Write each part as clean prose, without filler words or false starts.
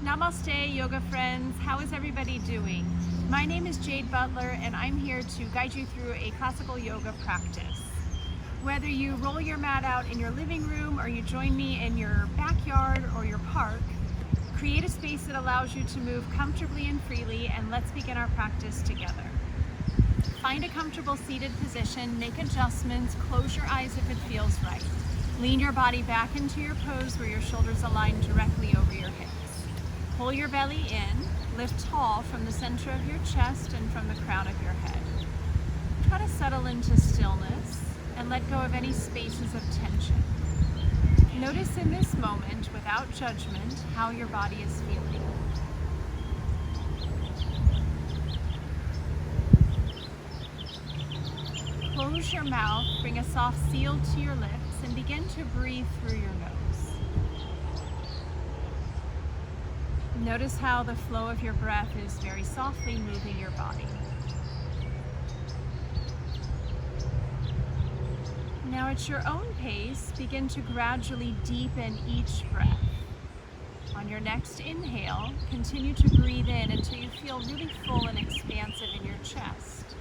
Namaste, yoga friends. How is everybody doing? My name is Jade Butler, and I'm here to guide you through a classical yoga practice. Whether you roll your mat out in your living room or you join me in your backyard or your park, create a space that allows you to move comfortably and freely, and let's begin our practice together. Find a comfortable seated position, make adjustments, close your eyes if it feels right. Lean your body back into your pose where your shoulders align directly over your hips. Pull your belly in, lift tall from the center of your chest and from the crown of your head. Try to settle into stillness and let go of any spaces of tension. Notice in this moment, without judgment, how your body is feeling. Close your mouth, bring a soft seal to your lips, and begin to breathe through your nose. Notice how the flow of your breath is very softly moving your body. Now at your own pace, begin to gradually deepen each breath. On your next inhale, continue to breathe in until you feel really full and expansive in your chest.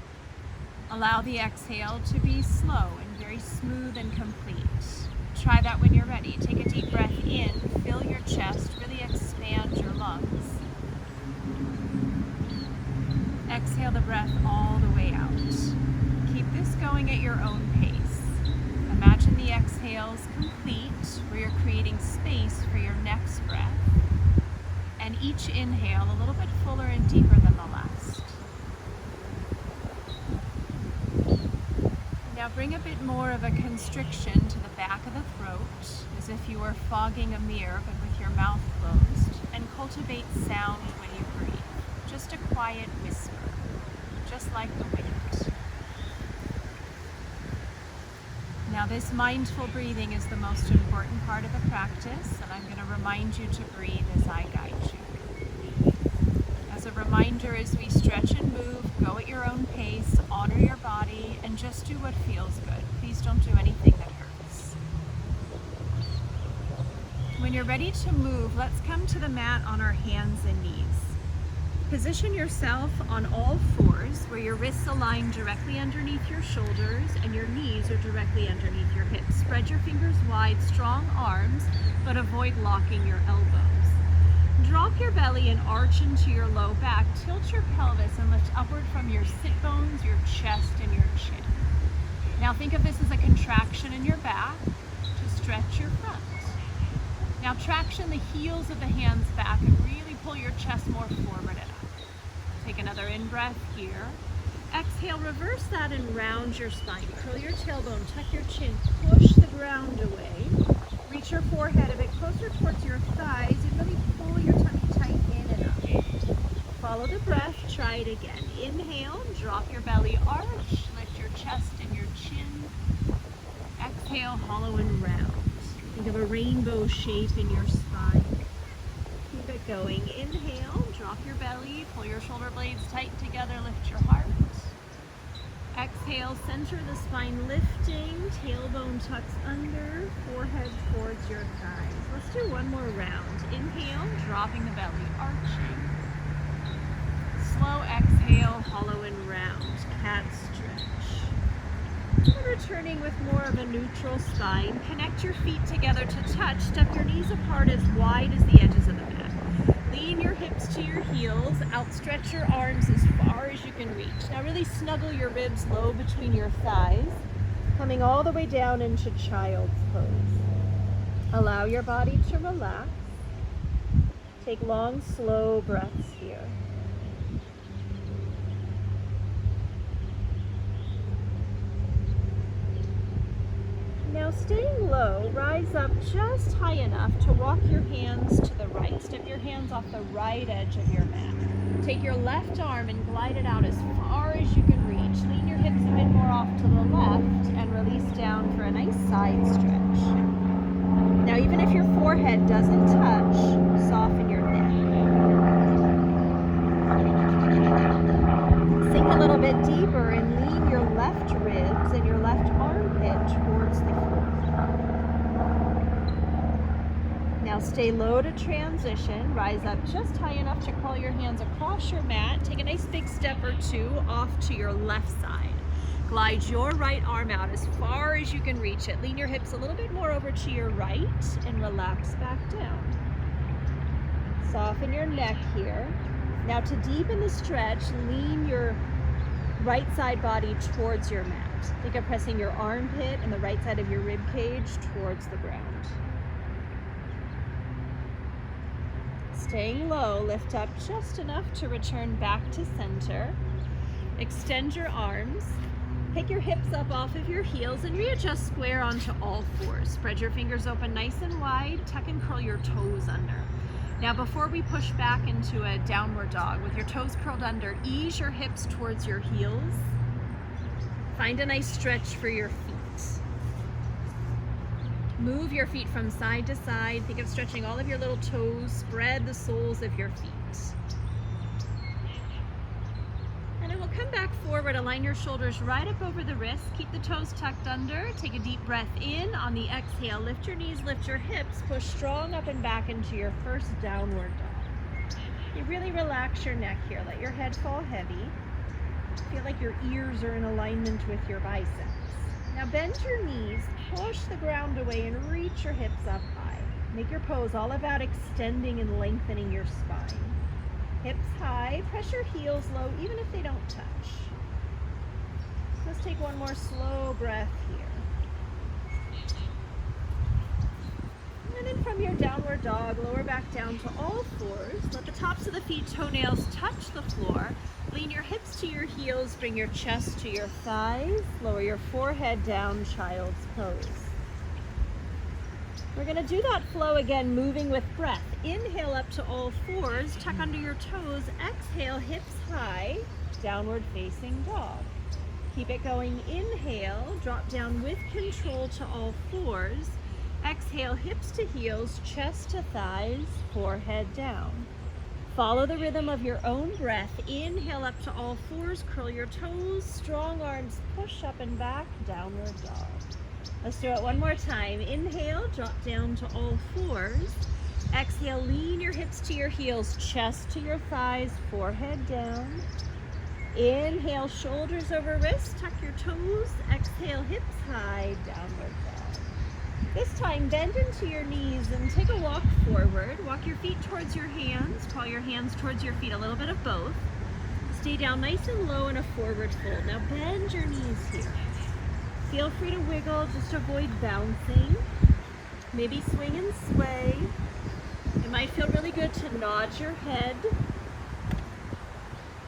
Allow the exhale to be slow and very smooth and complete. Try that when you're ready. Take a deep breath in, fill your chest, really expand your lungs. Exhale the breath all the way out. Keep this going at your own pace. Imagine the exhales complete, where you're creating space for your next breath. And each inhale a little bit fuller and deeper than the last. Now bring a bit more of a constriction to the back of the throat, as if you were fogging a mirror but with your mouth closed, and cultivate sound when you breathe. Just a quiet whisper, just like the wind. Now this mindful breathing is the most important part of the practice, and I'm going to remind you to breathe as I guide you. As a reminder, as we stretch and move, go at your own pace, honor your body, and just do what feels good. Please don't do anything that hurts. When you're ready to move, let's come to the mat on our hands and knees. Position yourself on all fours, where your wrists align directly underneath your shoulders and your knees are directly underneath your hips. Spread your fingers wide, strong arms, but avoid locking your elbows. Drop your belly and arch into your low back. Tilt your pelvis and lift upward from your sit bones, your chest, and your chin. Now think of this as a contraction in your back to stretch your front. Now traction the heels of the hands back and really pull your chest more forward and up. Take another in-breath here. Exhale, reverse that and round your spine. Curl your tailbone, tuck your chin, push the ground away. Reach your forehead a bit closer towards your thighs and really pull your tummy tight in and up. Follow the breath, try it again. Inhale, drop your belly, arch, lift your chest and your chin. Exhale, hollow and round. Think of a rainbow shape in your spine. Keep it going. Inhale, drop your belly, pull your shoulder blades tight together, lift your heart. Exhale, center the spine lifting, tailbone tucks under, forehead towards your thighs. Let's do one more round. Inhale, dropping the belly, arching. Slow exhale, hollow and round, cat stretch. And returning with more of a neutral spine. Connect your feet together to touch. Step your knees apart as wide as the edges of the mat. Lean your hips to your heels, outstretch your arms as far as you can reach. Now really snuggle your ribs low between your thighs, coming all the way down into child's pose. Allow your body to relax. Take long, slow breaths here. Now staying low, rise up just high enough to walk your hands to the right. Step your hands off the right edge of your mat. Take your left arm and glide it out as far as you can reach. Lean your hips a bit more off to the left and release down for a nice side stretch. Now even if your forehead doesn't touch, soften your neck. Sink a little bit deeper and lean your left ribs and your left armpit towards the floor. Now stay low to transition. Rise up just high enough to crawl your hands across your mat. Take a nice big step or two off to your left side. Glide your right arm out as far as you can reach it. Lean your hips a little bit more over to your right and relax back down. Soften your neck here. Now to deepen the stretch, lean your right side body towards your mat. Think of pressing your armpit and the right side of your rib cage towards the ground. Staying low, lift up just enough to return back to center. Extend your arms. Pick your hips up off of your heels and readjust square onto all fours. Spread your fingers open nice and wide. Tuck and curl your toes under. Now before we push back into a downward dog, with your toes curled under, ease your hips towards your heels. Find a nice stretch for your feet. Move your feet from side to side. Think of stretching all of your little toes. Spread the soles of your feet. And then we'll come back forward. Align your shoulders right up over the wrists. Keep the toes tucked under. Take a deep breath in. On the exhale, lift your knees, lift your hips. Push strong up and back into your first downward dog. You really relax your neck here. Let your head fall heavy. Feel like your ears are in alignment with your biceps. Now bend your knees, push the ground away, and reach your hips up high. Make your pose all about extending and lengthening your spine. Hips high, press your heels low, even if they don't touch. Let's take one more slow breath here. And then from your downward dog, lower back down to all fours. Let the tops of the feet, toenails touch the floor. Lean your hips to your heels, bring your chest to your thighs. Lower your forehead down, child's pose. We're going to do that flow again, moving with breath. Inhale up to all fours, tuck under your toes. Exhale, hips high, downward facing dog. Keep it going. Inhale, drop down with control to all fours. Exhale, hips to heels, chest to thighs, forehead down. Follow the rhythm of your own breath. Inhale up to all fours, curl your toes, strong arms, push up and back, downward dog. Let's do it one more time. Inhale, drop down to all fours. Exhale, lean your hips to your heels, chest to your thighs, forehead down. Inhale, shoulders over wrists, tuck your toes. Exhale, hips high, downward dog. This time, bend into your knees and take a walk forward. Walk your feet towards your hands. Crawl your hands towards your feet, a little bit of both. Stay down nice and low in a forward fold. Now bend your knees here. Feel free to wiggle, just avoid bouncing. Maybe swing and sway. It might feel really good to nod your head.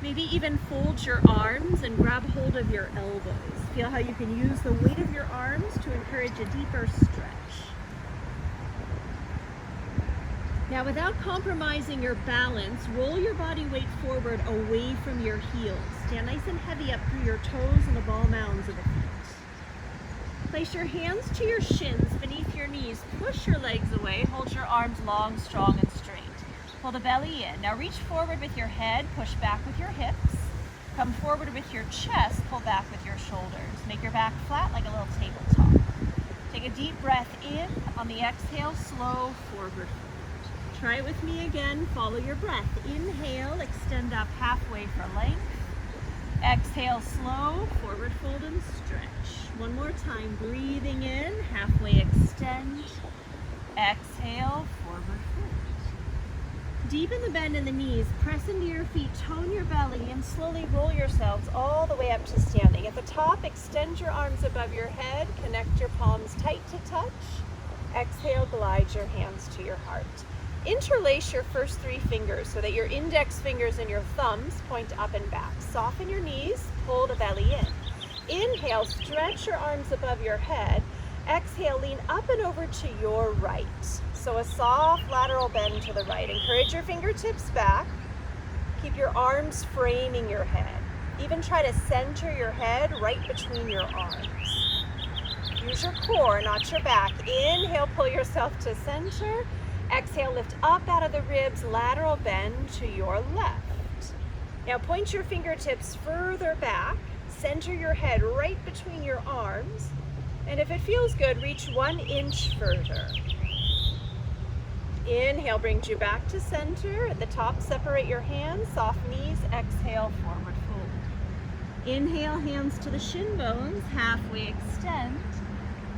Maybe even fold your arms and grab hold of your elbows. Feel how you can use the weight of your arms to encourage a deeper stretch. Now, without compromising your balance, roll your body weight forward away from your heels. Stand nice and heavy up through your toes and the ball mounds of the feet. Place your hands to your shins beneath your knees. Push your legs away. Hold your arms long, strong, and straight. Pull the belly in. Now reach forward with your head. Push back with your hips. Come forward with your chest. Pull back with your shoulders. Make your back flat like a little tabletop. Take a deep breath in. On the exhale, slow forward fold. Try it with me again. Follow your breath. Inhale, extend up halfway for length. Exhale, slow, forward fold and stretch. One more time, breathing in, halfway extend. Exhale, forward fold. Deepen the bend in the knees, press into your feet, tone your belly, and slowly roll yourselves all the way up to standing. At the top, extend your arms above your head, connect your palms tight to touch. Exhale, glide your hands to your heart. Interlace your first three fingers so that your index fingers and your thumbs point up and back. Soften your knees, pull the belly in. Inhale, stretch your arms above your head. Exhale, lean up and over to your right. So a soft lateral bend to the right. Encourage your fingertips back. Keep your arms framing your head. Even try to center your head right between your arms. Use your core, not your back. Inhale, pull yourself to center. Exhale, lift up out of the ribs, lateral bend to your left. Now point your fingertips further back, center your head right between your arms, and if it feels good, reach 1 inch further. Inhale brings you back to center. At the top, separate your hands, soft knees. Exhale, forward fold. Inhale, hands to the shin bones, halfway extend.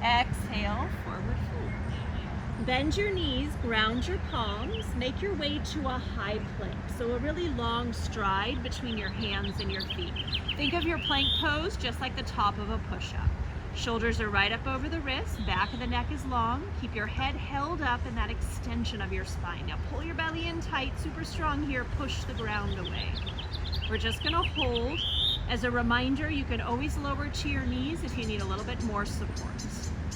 Exhale, forward fold. Bend your knees, ground your palms, make your way to a high plank. So a really long stride between your hands and your feet. Think of your plank pose just like the top of a push-up. Shoulders are right up over the wrists, back of the neck is long. Keep your head held up in that extension of your spine. Now pull your belly in tight, super strong here, push the ground away. We're just gonna hold. As a reminder, you can always lower to your knees if you need a little bit more support.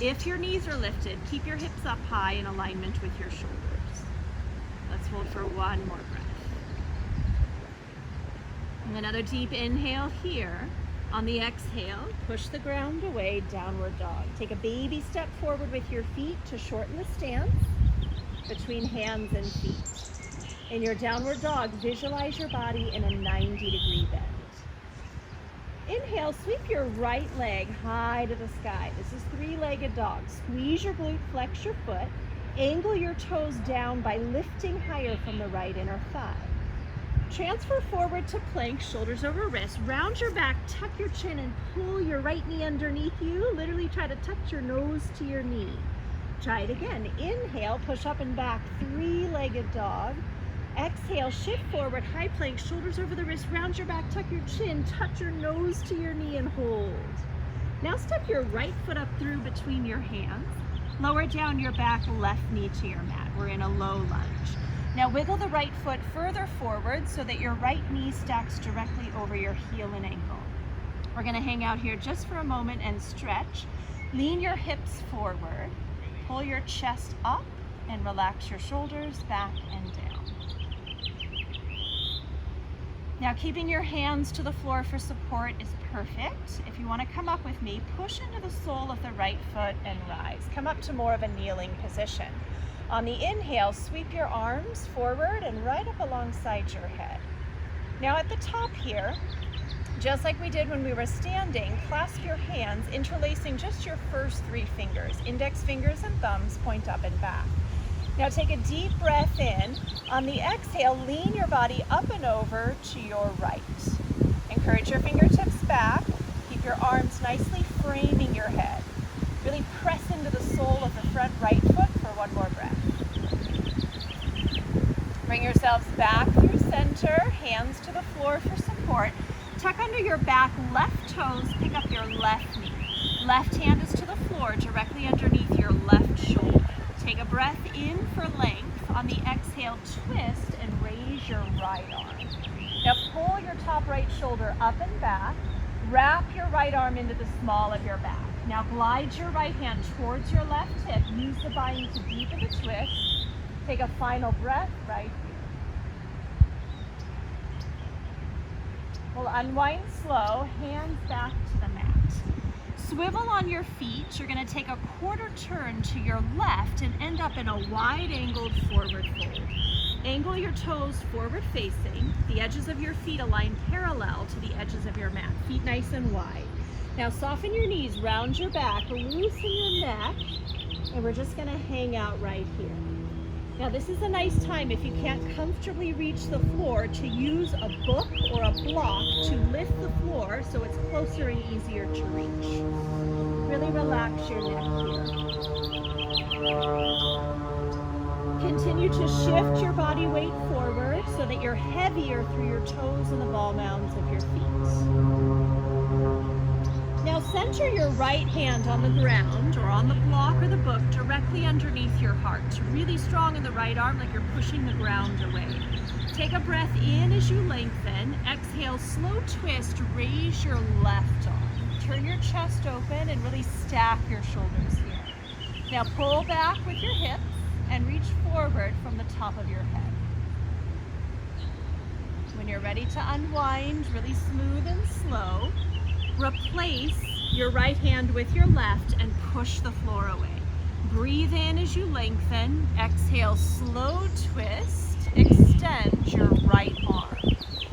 If your knees are lifted, keep your hips up high in alignment with your shoulders. Let's hold for one more breath. And another deep inhale here. On the exhale, push the ground away, downward dog. Take a baby step forward with your feet to shorten the stance between hands and feet. In your downward dog, visualize your body in a 90-degree bend. Inhale, sweep your right leg high to the sky. This is three-legged dog. Squeeze your glute, flex your foot. Angle your toes down by lifting higher from the right inner thigh. Transfer forward to plank, shoulders over wrists. Round your back, tuck your chin, and pull your right knee underneath you. Literally try to touch your nose to your knee. Try it again. Inhale, push up and back, three-legged dog. Exhale, shift forward, high plank, shoulders over the wrist. Round your back, tuck your chin, touch your nose to your knee, and hold. Now step your right foot up through between your hands. Lower down your back, left knee to your mat. We're in a low lunge. Now wiggle the right foot further forward so that your right knee stacks directly over your heel and ankle. We're gonna hang out here just for a moment and stretch. Lean your hips forward, pull your chest up, and relax your shoulders back and down. Now keeping your hands to the floor for support is perfect. If you wanna come up with me, push into the sole of the right foot and rise. Come up to more of a kneeling position. On the inhale, sweep your arms forward and right up alongside your head. Now at the top here, just like we did when we were standing, clasp your hands, interlacing just your first three fingers. Index fingers and thumbs point up and back. Now take a deep breath in. On the exhale, lean your body up and over to your right. Encourage your fingertips back. Keep your arms nicely framing your head. Really press into the sole of the front right foot for one more breath. Bring yourselves back through center, hands to the floor for support. Tuck under your back, left toes, pick up your left knee. Left hand is to the floor, directly underneath your left shoulder. Take a breath in for length. On the exhale, twist and raise your right arm. Now pull your top right shoulder up and back. Wrap your right arm into the small of your back. Now glide your right hand towards your left hip. Use the bind to deepen the twist. Take a final breath right here. We'll unwind slow, hands back to the mat. Swivel on your feet. You're going to take a quarter turn to your left and end up in a wide-angled forward fold. Angle your toes forward facing. The edges of your feet align parallel to the edges of your mat. Feet nice and wide. Now soften your knees, round your back, loosen your neck, and we're just gonna hang out right here. Now this is a nice time, if you can't comfortably reach the floor, to use a book or a block to lift the floor so it's closer and easier to reach. Really relax your neck here. Continue to shift your body weight forward so that you're heavier through your toes and the ball mounds of your feet. Now center your right hand on the ground or on the block or the book directly underneath your heart. Really strong in the right arm, like you're pushing the ground away. Take a breath in as you lengthen. Exhale, slow twist, raise your left arm. Turn your chest open and really stack your shoulders here. Now pull back with your hips and reach forward from the top of your head. When you're ready to unwind, really smooth and slow, replace your right hand with your left and push the floor away. Breathe in as you lengthen. Exhale, slow twist. Extend your right arm.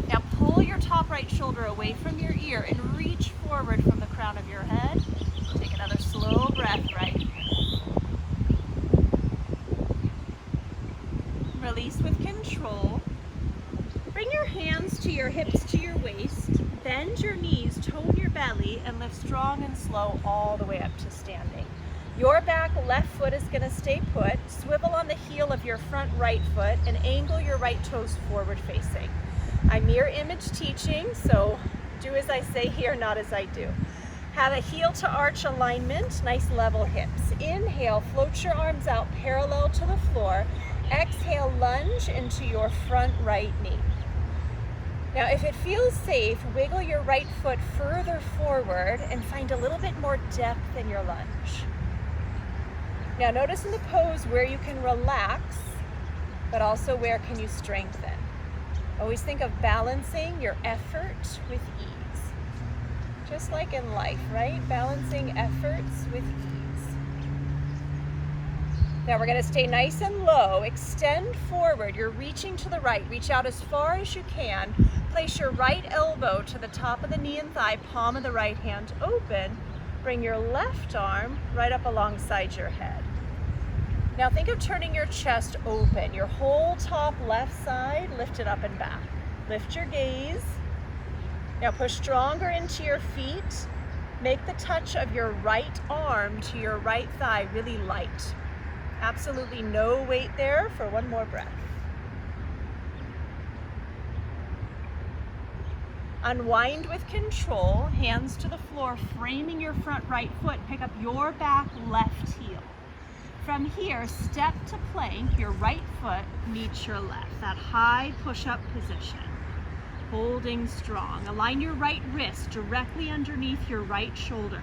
Now pull your top right shoulder away from your ear and reach forward from the crown of your head. Take another slow breath right here. release with control. Bring your hands to your hips to your waist. Bend your knees, tone your belly, and lift strong and slow all the way up to standing. Your back left foot is going to stay put. Swivel on the heel of your front right foot and angle your right toes forward facing. I'm mirror image teaching, so do as I say here, not as I do. Have a heel to arch alignment, nice level hips. Inhale, float your arms out parallel to the floor. Exhale, lunge into your front right knee. Now, if it feels safe, wiggle your right foot further forward and find a little bit more depth in your lunge. Now, notice in the pose where you can relax, but also where can you strengthen. Always think of balancing your effort with ease. Just like in life, right? Balancing efforts with ease. Now we're going to stay nice and low. Extend forward. You're reaching to the right. Reach out as far as you can. Place your right elbow to the top of the knee and thigh, palm of the right hand open. Bring your left arm right up alongside your head. Now think of turning your chest open. Your whole top left side lifted up and back. Lift your gaze. Now push stronger into your feet. Make the touch of your right arm to your right thigh really light. Absolutely no weight there for one more breath. Unwind with control, hands to the floor, framing your front right foot. Pick up your back left heel. From here, step to plank, your right foot meets your left, that high push-up position. Holding strong. Align your right wrist directly underneath your right shoulder.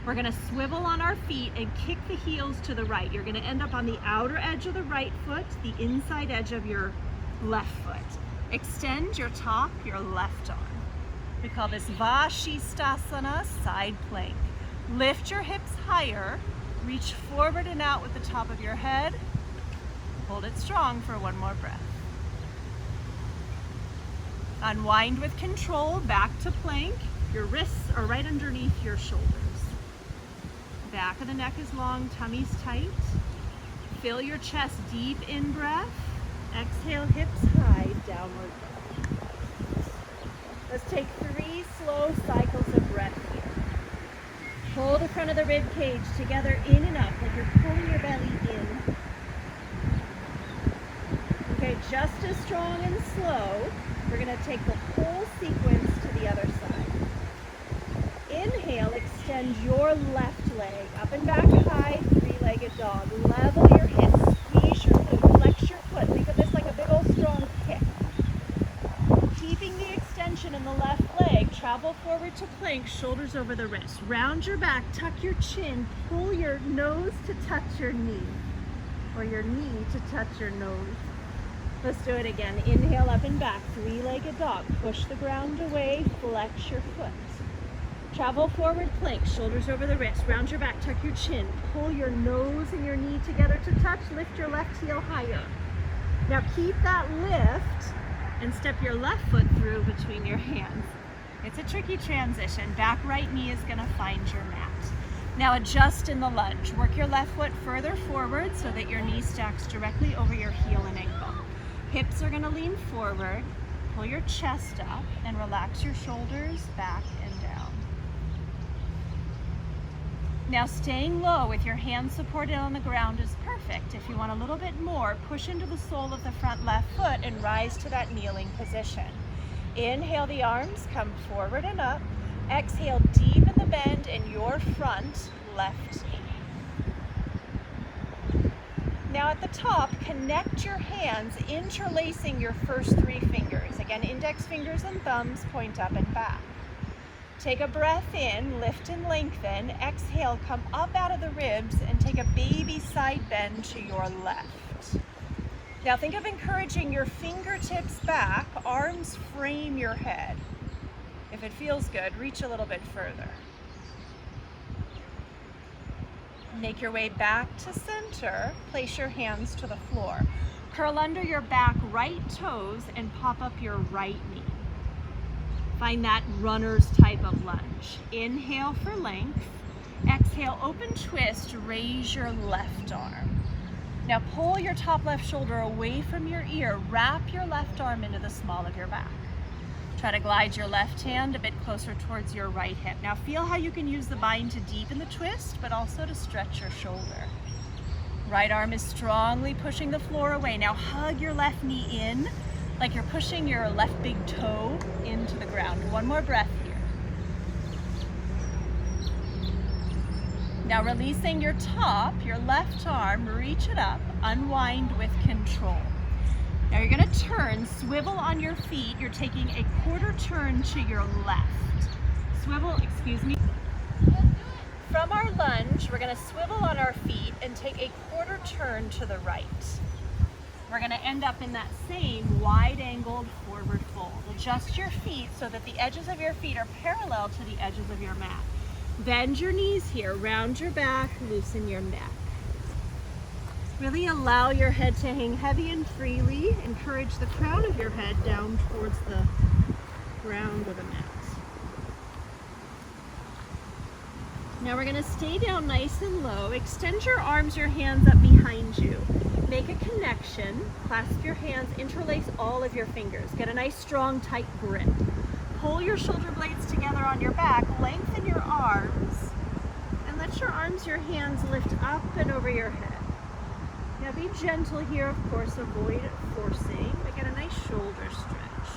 We're gonna swivel on our feet and kick the heels to the right. You're gonna end up on the outer edge of the right foot, the inside edge of your left foot. Extend your top, your left arm. We call this Vashisthasana, side plank. Lift your hips higher. Reach forward and out with the top of your head. Hold it strong for one more breath. Unwind with control, back to plank. Your wrists are right underneath your shoulders. Back of the neck is long, tummy's tight. Fill your chest deep in breath. Exhale, hips high, downward dog. Let's take 3 slow cycles of breath here. Pull the front of the rib cage together in and up, like you're pulling your belly in. Okay, just as strong and slow. We're gonna take the whole sequence to the other side. Inhale, extend your left leg up and back high, 3-legged dog. Level your hips, squeeze your glute, flex your foot. Think of this like a big old strong kick. Keeping the extension in the left leg, travel forward to plank, shoulders over the wrist. Round your back, tuck your chin, pull your nose to touch your knee, or your knee to touch your nose. Let's do it again. Inhale up and back, 3-legged dog. Push the ground away, flex your foot. Travel forward, plank, shoulders over the wrist. Round your back, tuck your chin, pull your nose and your knee together to touch, lift your left heel higher. Now keep that lift and step your left foot through between your hands. It's a tricky transition. Back right knee is gonna find your mat. Now adjust in the lunge. Work your left foot further forward so that your knee stacks directly over your heel and ankle. Hips are gonna lean forward. Pull your chest up and relax your shoulders back and down. Now staying low with your hands supported on the ground is perfect. If you want a little bit more, push into the sole of the front left foot and rise to that kneeling position. Inhale, the arms come forward and up. Exhale, deepen the bend in your front left knee. Now at the top, connect your hands, interlacing your first 3 fingers. Again, index fingers and thumbs point up and back. Take a breath in, lift and lengthen. Exhale, come up out of the ribs and take a baby side bend to your left. Now think of encouraging your fingertips back, arms frame your head. If it feels good, reach a little bit further. Make your way back to center, place your hands to the floor. Curl under your back right toes and pop up your right knee. Find that runner's type of lunge. Inhale for length. Exhale, open twist, raise your left arm. Now pull your top left shoulder away from your ear. Wrap your left arm into the small of your back. Try to glide your left hand a bit closer towards your right hip. Now feel how you can use the bind to deepen the twist, but also to stretch your shoulder. Right arm is strongly pushing the floor away. Now hug your left knee in, like you're pushing your left big toe into the ground. One more breath here. Now releasing your top, your left arm, reach it up, unwind with control. Now you're gonna turn, swivel on your feet. You're taking a quarter turn to your left. Swivel, excuse me. From our lunge, we're gonna swivel on our feet and take a quarter turn to the right. We're gonna end up in that same wide-angled forward fold. Adjust your feet so that the edges of your feet are parallel to the edges of your mat. Bend your knees here, round your back, loosen your neck. Really allow your head to hang heavy and freely. Encourage the crown of your head down towards the ground of the mat. Now we're gonna stay down nice and low. Extend your arms, your hands up behind you. Make a connection, clasp your hands, interlace all of your fingers. Get a nice, strong, tight grip. Pull your shoulder blades together on your back, lengthen your arms, and let your arms, your hands lift up and over your head. Now be gentle here, of course, avoid forcing, but get a nice shoulder stretch.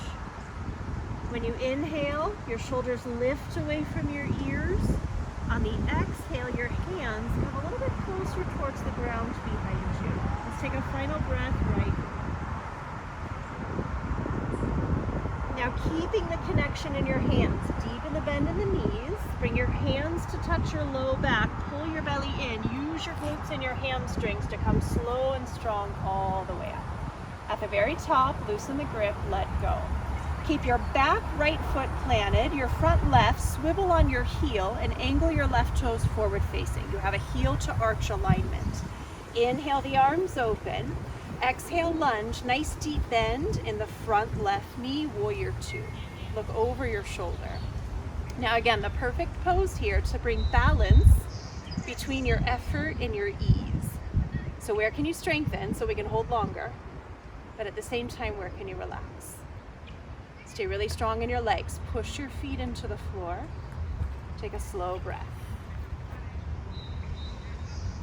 When you inhale, your shoulders lift away from your ears. On the exhale, your hands come a little bit closer towards the ground behind you. Let's take a final breath right. Now keeping the connection in your hands, deepen the bend in the knees, bring your hands to touch your low back, pull your belly in, use your glutes and your hamstrings to come slow and strong all the way up. At the very top, loosen the grip, let go. Keep your back right foot planted, your front left, swivel on your heel and angle your left toes forward facing. You have a heel to arch alignment. Inhale the arms open. Exhale, lunge, nice deep bend in the front left knee, warrior two. Look over your shoulder. Now again, the perfect pose here to bring balance between your effort and your ease. So where can you strengthen so we can hold longer, but at the same time, where can you relax? Stay really strong in your legs. Push your feet into the floor. Take a slow breath.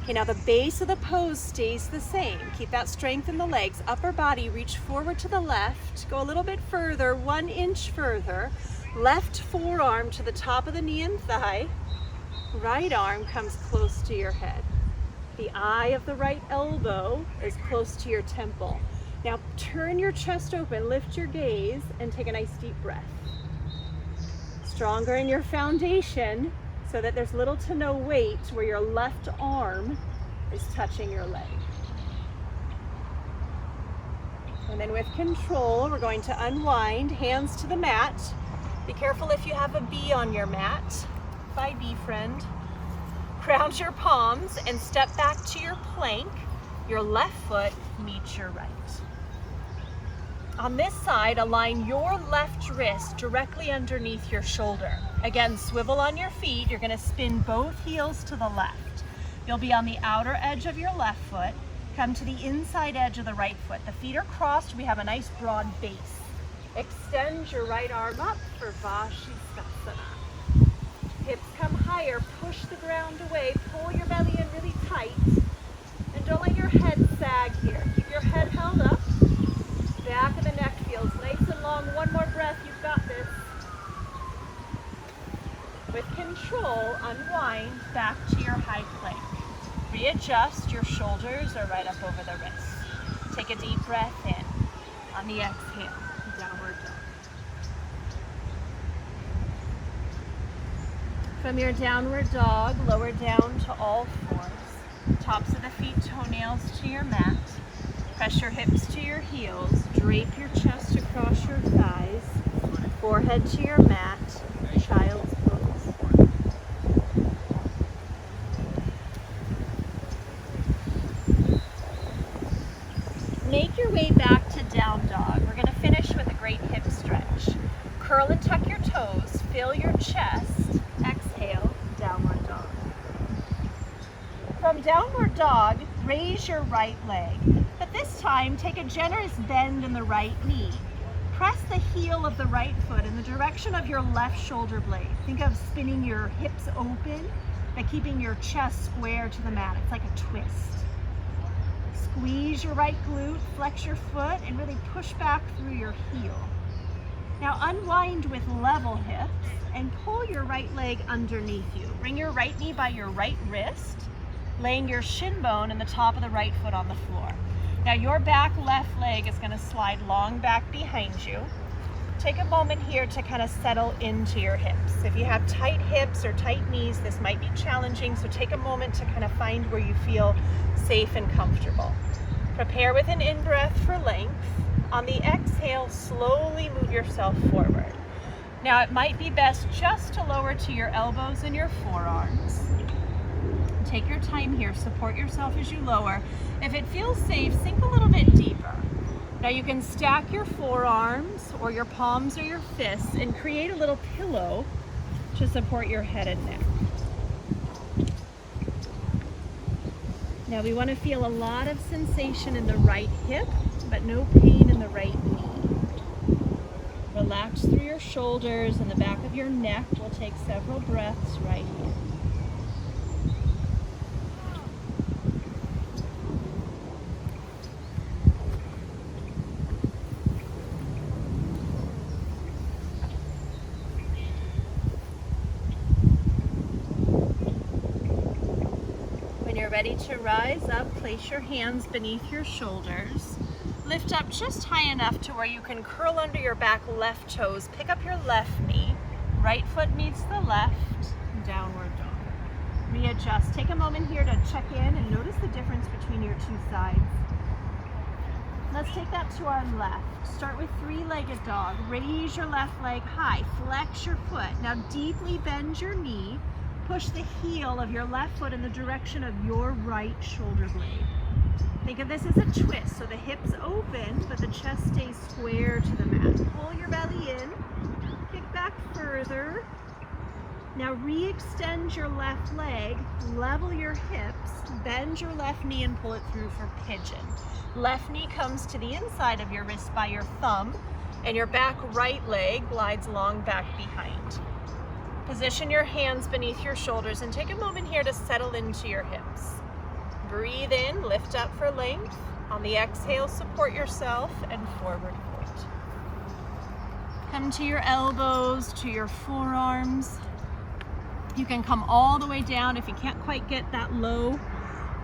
Okay, now the base of the pose stays the same. Keep that strength in the legs. Upper body, reach forward to the left. Go a little bit further, 1 inch further. Left forearm to the top of the knee and thigh. Right arm comes close to your head. The eye of the right elbow is close to your temple. Now turn your chest open, lift your gaze, and take a nice deep breath. Stronger in your foundation so that there's little to no weight where your left arm is touching your leg. And then with control, we're going to unwind, hands to the mat. Be careful if you have a bee on your mat. Bye, bee friend. Ground your palms and step back to your plank. Your left foot meets your right. On this side, align your left wrist directly underneath your shoulder. Again, swivel on your feet. You're gonna spin both heels to the left. You'll be on the outer edge of your left foot. Come to the inside edge of the right foot. The feet are crossed. We have a nice broad base. Extend your right arm up for Vashisthasana. Hips come higher. Push the ground away. Pull your belly in really tight. And don't let your head sag here. Keep your head held up. Back of the neck feels nice and long. One more breath, you've got this. With control, unwind back to your high plank. Readjust, your shoulders are right up over the wrists. Take a deep breath in. On the exhale, downward dog. From your downward dog, lower down to all fours. Tops of the feet, toenails to your mat. Press your hips to your heels, drape your chest across your thighs, forehead to your mat, child's pose. Make your way back to down dog. We're going to finish with a great hip stretch. Curl and tuck your toes, fill your chest, exhale, downward dog. From downward dog, raise your right leg, but this time take a generous bend in the right knee. Press the heel of the right foot in the direction of your left shoulder blade. Think of spinning your hips open by keeping your chest square to the mat. It's like a twist. Squeeze your right glute, flex your foot, and really push back through your heel. Now unwind with level hips and pull your right leg underneath you. Bring your right knee by your right wrist, laying your shin bone and the top of the right foot on the floor. Now your back left leg is going to slide long back behind you. Take a moment here to kind of settle into your hips. If you have tight hips or tight knees, this might be challenging, so take a moment to kind of find where you feel safe and comfortable. Prepare with an in-breath for length. On the exhale, slowly move yourself forward. Now it might be best just to lower to your elbows and your forearms. Take your time here, support yourself as you lower. If it feels safe, sink a little bit deeper. Now you can stack your forearms or your palms or your fists and create a little pillow to support your head and neck. Now we want to feel a lot of sensation in the right hip, but no pain in the right knee. Relax through your shoulders and the back of your neck. We'll take several breaths right here. Ready to rise up, place your hands beneath your shoulders. Lift up just high enough to where you can curl under your back left toes. Pick up your left knee. Right foot meets the left. Downward dog. Readjust. Take a moment here to check in and notice the difference between your two sides. Let's take that to our left. Start with three-legged dog. Raise your left leg high. Flex your foot. Now deeply bend your knee. Push the heel of your left foot in the direction of your right shoulder blade. Think of this as a twist, so the hips open, but the chest stays square to the mat. Pull your belly in, kick back further. Now re-extend your left leg, level your hips, bend your left knee and pull it through for pigeon. Left knee comes to the inside of your wrist by your thumb, and your back right leg glides long back behind. Position your hands beneath your shoulders and take a moment here to settle into your hips. Breathe in, lift up for length. On the exhale, support yourself and forward fold. Come to your elbows, to your forearms. You can come all the way down. If you can't quite get that low,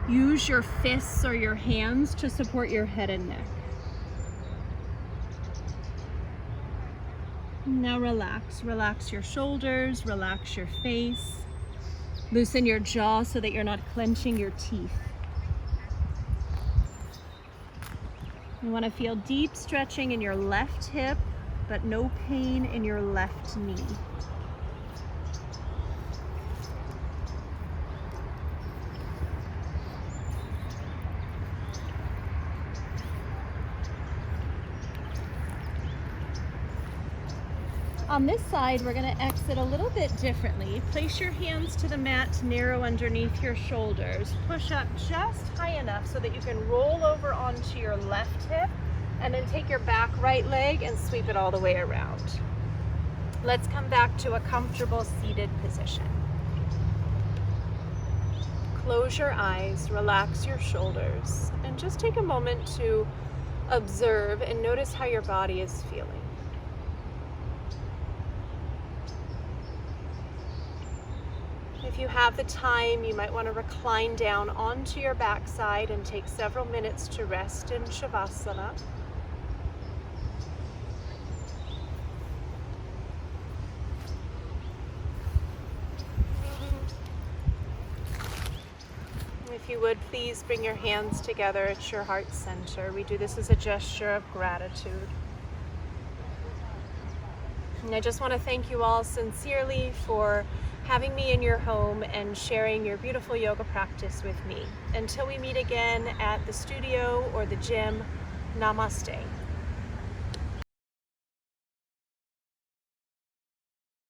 use your fists or your hands to support your head and neck. Now relax. Relax your shoulders, relax your face. Loosen your jaw so that you're not clenching your teeth. You want to feel deep stretching in your left hip, but no pain in your left knee. On this side, we're going to exit a little bit differently. Place your hands to the mat to narrow underneath your shoulders. Push up just high enough so that you can roll over onto your left hip and then take your back right leg and sweep it all the way around. Let's come back to a comfortable seated position. Close your eyes, relax your shoulders, and just take a moment to observe and notice how your body is feeling. If you have the time, you might want to recline down onto your backside and take several minutes to rest in Shavasana. If you would, please bring your hands together at your heart center. We do this as a gesture of gratitude. And I just want to thank you all sincerely for having me in your home and sharing your beautiful yoga practice with me. Until we meet again at the studio or the gym, namaste.